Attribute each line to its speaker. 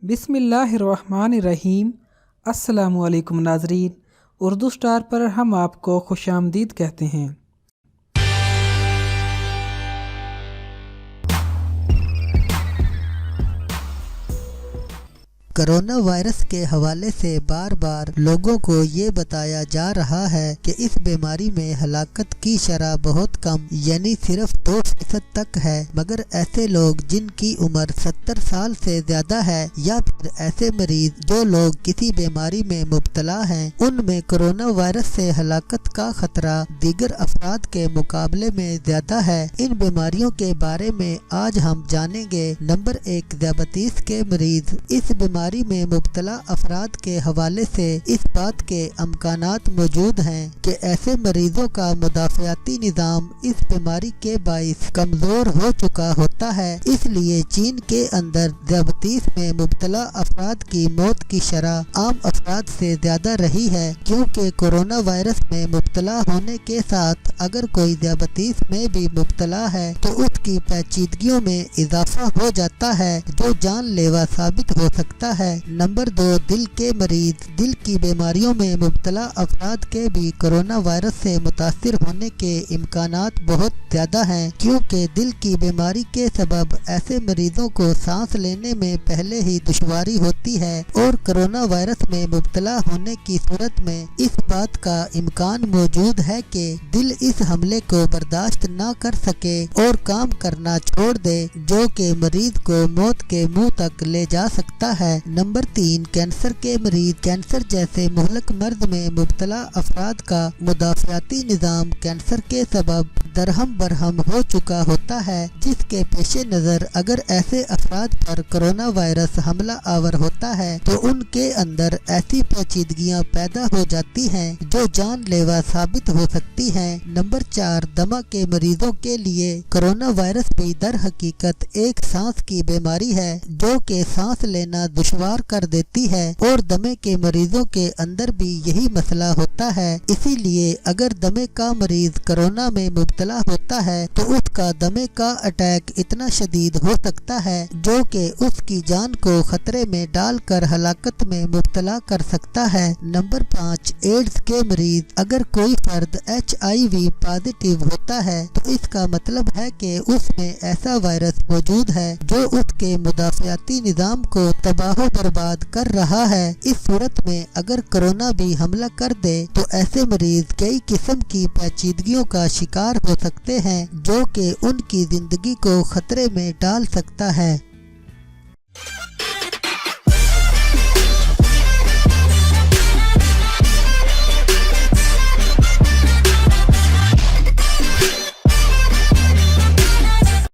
Speaker 1: बिस्मिल्लाहिर्रहमानिर्रहीम। अस्सलामुअलैकुम नाज़रीन, उर्दू स्टार पर हम आपको खुशामदीद कहते हैं।
Speaker 2: कोरोना वायरस के हवाले से बार बार लोगों को ये बताया जा रहा है कि इस बीमारी में हलाकत की शरह बहुत कम यानी सिर्फ 2% तक है, मगर ऐसे लोग जिनकी उम्र 70 साल से ज्यादा है या फिर ऐसे मरीज जो लोग किसी बीमारी में मुब्तला हैं, उनमें कोरोना वायरस से हलाकत का खतरा दीगर अफराद के मुकाबले में ज्यादा है। इन बीमारियों के बारे में आज हम जानेंगे। नंबर 1, दियाबितीज के मरीज। इस बीमारी में मुब्तला अफराद के हवाले से इस बात के अमकानात मौजूद हैं कि ऐसे मरीजों का मुदाफ़ियाती निज़ाम इस बीमारी के बाइस कमज़ोर हो चुका होता है। इसलिए चीन के अंदर दियाबितीज में मुब्तला अफराद की मौत की शरह आम अफराद से ज़्यादा रही है, क्योंकि कोरोना वायरस में मुब्तला होने के साथ अगर कोई दियाबितीज में भी मुब्तला है तो उसकी पेचीदगियों में इजाफा हो जाता है जो जानलेवा साबित हो सकता है। नंबर 2, दिल के मरीज। दिल की बीमारियों में मुब्तला अफराद के भी कोरोना वायरस से मुतासिर होने के इम्कानात बहुत ज्यादा हैं, क्योंकि दिल की बीमारी के सबब ऐसे मरीजों को सांस लेने में पहले ही दुश्वारी होती है और कोरोना वायरस में मुब्तला होने की सूरत में इस बात का इम्कान मौजूद है कि दिल इस हमले को बर्दाश्त न कर सके और काम करना छोड़ दे, जो कि मरीज को मौत के मुंह तक ले जा सकता है। नंबर 3, कैंसर के मरीज। कैंसर जैसे मुहलक मर्ज में मुब्तला अफराद का मुदाफ़ियाती निज़ाम कैंसर के सबब दरहम बरहम हो चुका होता है, जिसके पेशे नज़र अगर ऐसे अफराद पर कोरोना वायरस हमला आवर होता है तो उनके अंदर ऐसी पेचीदगियां पैदा हो जाती हैं जो जानलेवा साबित हो सकती हैं। नंबर 4, दमा के मरीजों के लिए कोरोना वायरस भी दर हकीकत एक सांस की बीमारी है जो कि सांस लेना दुश्वार कर देती है और दमे के मरीजों के अंदर भी यही मसला होता है। इसीलिए अगर दमे का मरीज कोरोना में मुब्तला होता है तो उसका दमे का अटैक इतना शदीद हो सकता है जो कि उसकी जान को खतरे में डालकर हलाकत में मुब्तला कर सकता है। नंबर 5, एड्स के मरीज। अगर कोई फर्द HIV पॉजिटिव होता है तो इसका मतलब है कि उसमें ऐसा वायरस मौजूद है जो उसके मुदाफ़ियाती निज़ाम को तबाह बर्बाद कर रहा है। इस सूरत में अगर कोरोना भी हमला कर दे तो ऐसे मरीज कई किस्म की पेचीदगियों का शिकार हो सकते हैं जो कि उनकी जिंदगी को खतरे में डाल सकता है।